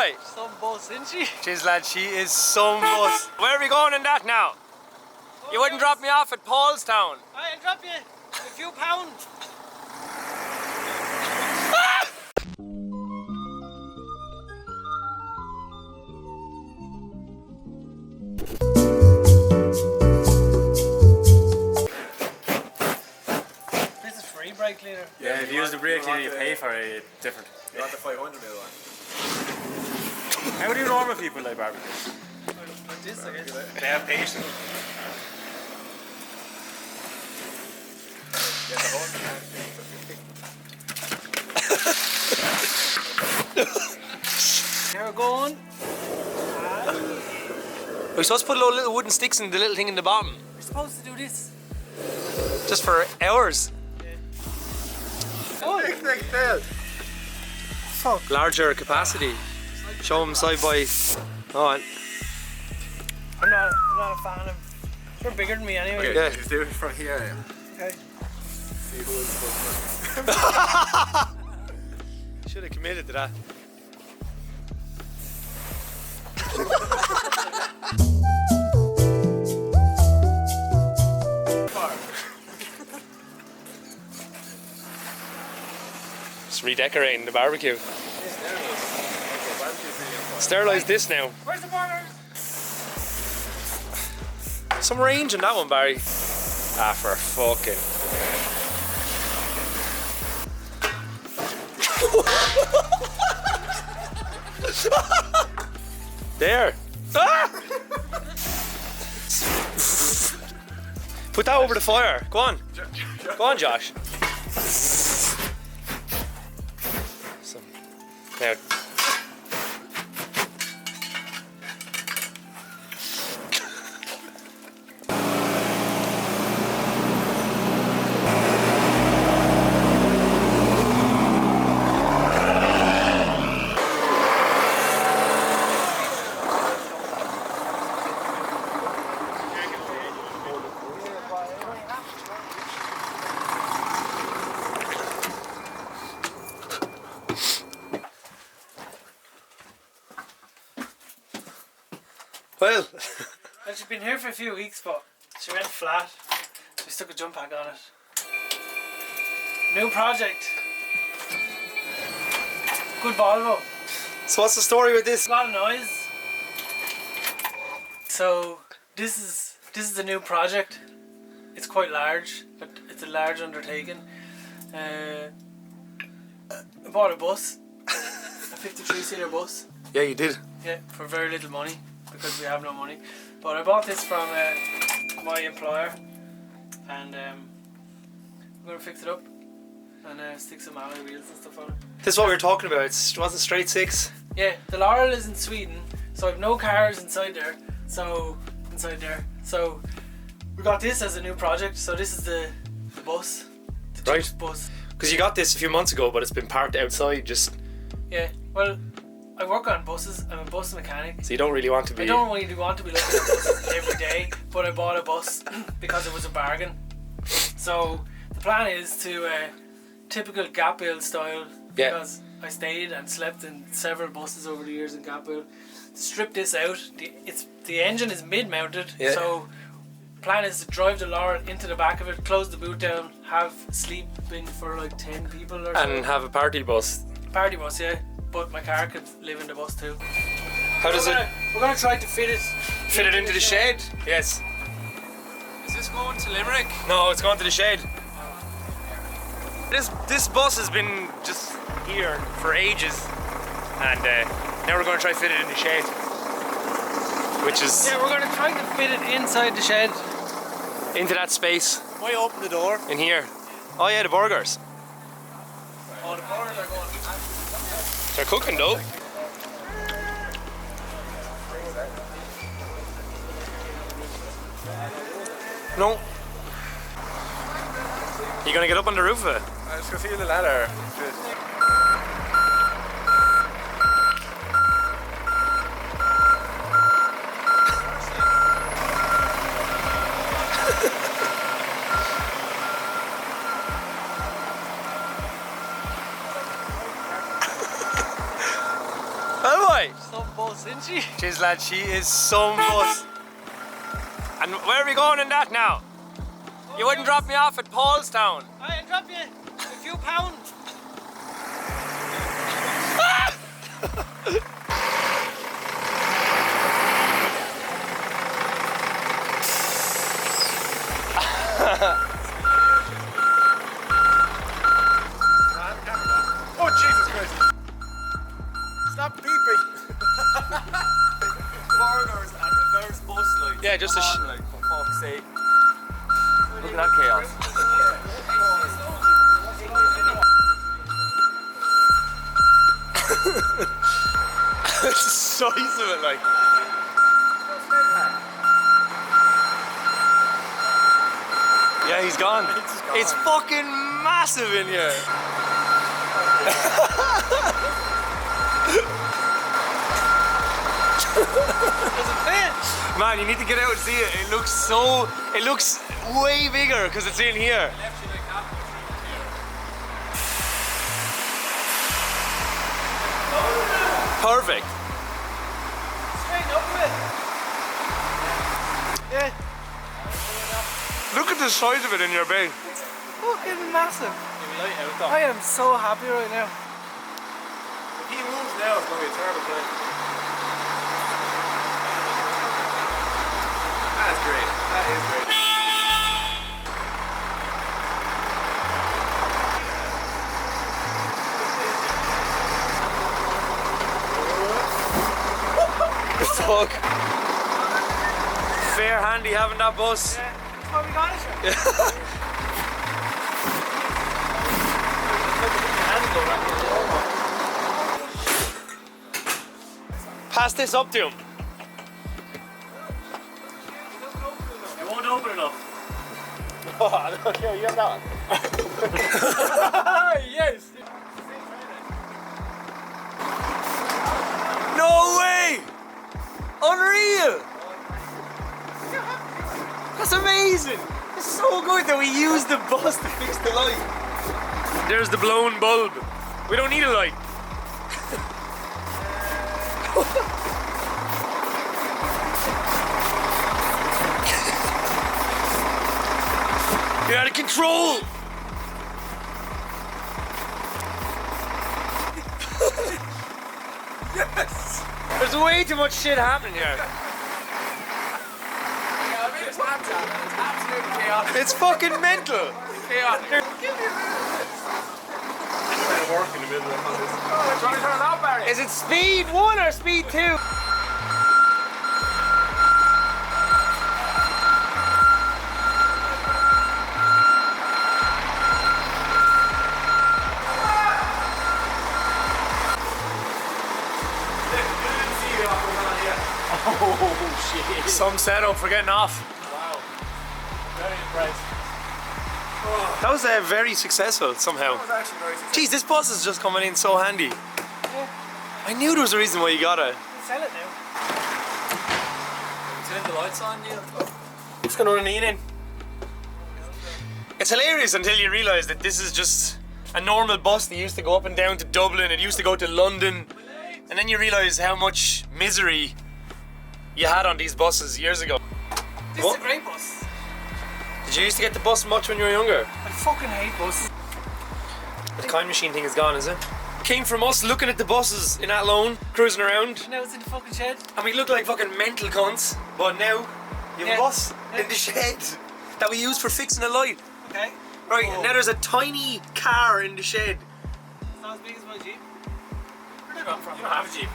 boy. Some boss, isn't she? Jeez, lad, she is some boss. Where are we going in that now? You wouldn't drop me off at Paulstown. I'll drop you a few pounds. This is free brake cleaner. Yeah, if you use the brake cleaner, you pay for it. Different. You want the 500ml one? How do normal people like barbecue? Like this, I guess. They have patience. Yeah, the whole Now we're going. We're supposed to put little wooden sticks in the little thing in the bottom. We're supposed to do this. Just for hours. Oh, big tail. Larger capacity. Show them side by. Oh, I'm not a fan of. You're bigger than me anyway. Okay, Yeah. just do it from here. Okay. See who is should have committed to that. Just redecorating the barbecue. Sterilize this now. Where's the burgers? Some range in that one, Barry. Ah, for fucking. There. Ah! Put that over the fire. Go on. Go on, Josh. Now. Well, She's been here for a few weeks, but she went flat. So we stuck a jump pack on it. New project. Good Volvo. so what's the story with this? A lot of noise. So this is a new project. It's quite large, but it's a large undertaking. I bought a bus, a 53-seater bus. Yeah, you did. Yeah, for very little money because we have no money. But I bought this from my employer, and I'm gonna fix it up and stick some alloy wheels and stuff on it. This is what we were talking about. It wasn't straight six. Yeah, the Laurel is in Sweden, so I have no cars inside there. So we got this as a new project. So this is the bus, the Right. Juice bus. Because you got this a few months ago, but it's been parked outside. Just Yeah, well, I work on buses. I'm a bus mechanic. so you don't really want to be. I don't really want to be looking at buses every day, but I bought a bus because it was a bargain. So the plan is to typical gap build style, Yeah. because I stayed and slept in several buses over the years in gap build. To strip this out, the engine is mid-mounted, Yeah. so plan is to drive the Laurel into the back of it, close the boot down, have sleeping for like 10 people or so. And have a party bus. Party bus, yeah. But my car could live in the bus too. How does it We're gonna try to fit it into the shed? Yes. Is this going to Limerick? No, it's going to the shed. This bus has been just here for ages, and now we're going to try to fit it in the shed, which is Yeah, we're gonna try to fit it inside the shed. into that space Why open the door? in here. Oh yeah, the burgers. Oh, the bars are going. They're cooking though. No. You gonna get up on the roof of it? I'm just gonna see the ladder. Oh boy! boy. Some boss, isn't she? Jeez, lad, she is some bus. And where are we going in that now? You wouldn't drop me off at Paulstown. I'll drop you a few pounds. Oh, Jesus Christ. Stop beeping. Corridors and reverse bus lights. Yeah, just a Come on, like, for fuck's sake. Look at that chaos. The size of it, like. Yeah, he's gone. It's fucking massive in here. Man, you need to get out and see it. It looks way bigger because it's in here. Perfect. Straight up with it. Yeah. Look at the size of it in your bay. It's fucking massive. I am so happy right now. If he moves now, it's going to be a terrible thing. That's great. That is great. Fuck. Fair handy having that bus. Yeah, that's why we got it. Pass this up to him. It won't open enough. Oh, okay, you have that one. Yes. No way! Unreal! That's amazing! It's so good that we used the bus to fix the light. There's the blown bulb. We don't need a light. You're out of control! Yes! There's way too much shit happening here. Yeah, I mean, it's Snapchat. It's absolutely chaotic. It's fucking mental. Chaotic. Give me a minute. I'm trying to work in the middle of this. Oh, trying to turn it off, Barry. Is it speed 1 or speed 2? Oh, shit. Some setup for getting off. Wow. Very impressed. That was very successful somehow. That was actually very successful. Jeez, this bus is just coming in so handy. I knew there was a reason why you got it. Sell it now. Turn the lights on, yeah. It's gonna run in. It's hilarious until you realise that this is just a normal bus that used to go up and down to Dublin. It used to go to London. And then you realise how much misery you had on these buses years ago. This is a great bus. Did you used to get the bus much when you were younger? I fucking hate buses. The kind machine thing is gone, is it? Came from us looking at the buses in Athlone, cruising around, Now it's in the fucking shed. and we look like fucking mental cunts. But now, you have Yeah. a bus Yeah. in the shed that we use for fixing a light. Okay. Right, Oh. and now there's a tiny car in the shed. It's not as big as my Jeep. You don't have a Jeep.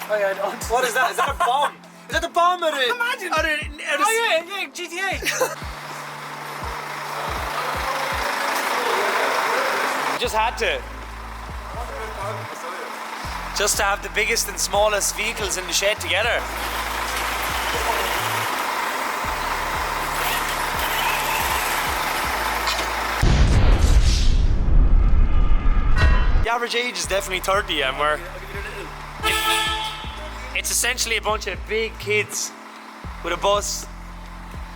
Oh yeah, I don't. What is that? Is that a bomb? Is that the bomb at it? Imagine. At it, Oh yeah, GTA. Just had to. Just to have the biggest and smallest vehicles in the shed together. The average age is definitely 30, and it's essentially a bunch of big kids with a bus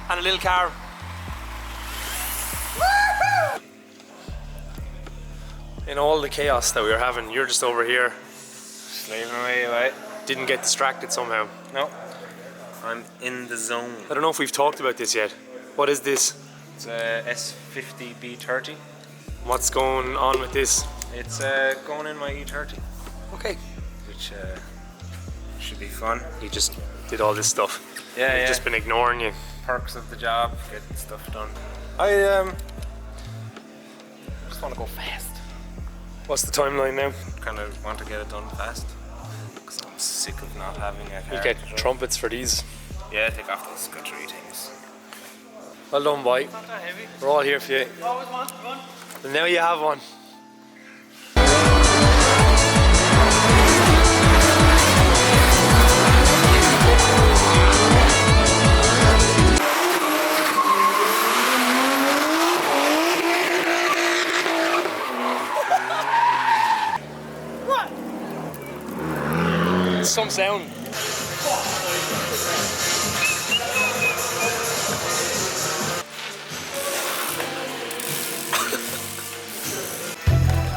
and a little car. In all the chaos that we were having, you're just over here Slaving away, right? Didn't get distracted somehow. No. I'm in the zone. I don't know if we've talked about this yet. What is this? It's a S50B30. What's going on with this? It's going in my E30, Okay. which should be fun. You just did all this stuff. Yeah, We've yeah. just been ignoring you. Perks of the job, getting stuff done. I just want to go fast. What's the timeline now? Kind of want to get it done fast. Because I'm sick of not having a car. You get to drive. trumpets for these. Yeah, take off those scuttery things. Well done, boy. Not that heavy. We're all here for you. Always want one. And now you have one. Some sound.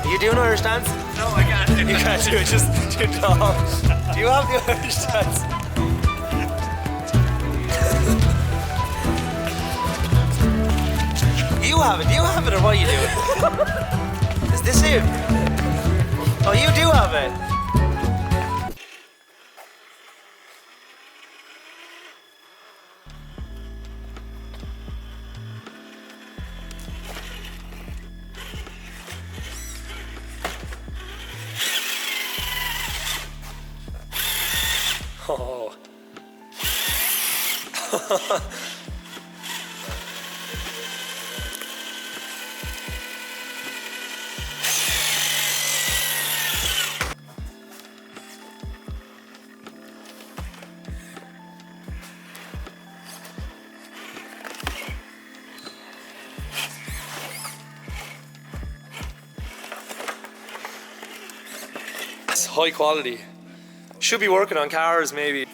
Are you doing Irish dance? No, I can't. You can't do it, just do it all. Do you have the Irish dance? You have it, or what are you doing? Is this it? Oh, you do have it. Oh. It's high quality. Should be working on cars maybe.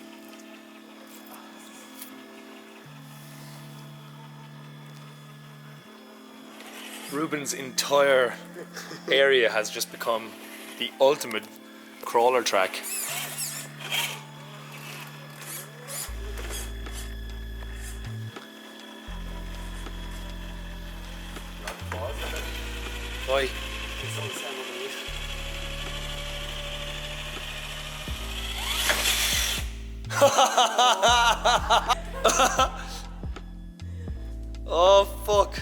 Reuben's entire area has just become the ultimate crawler track. Why? Oh fuck.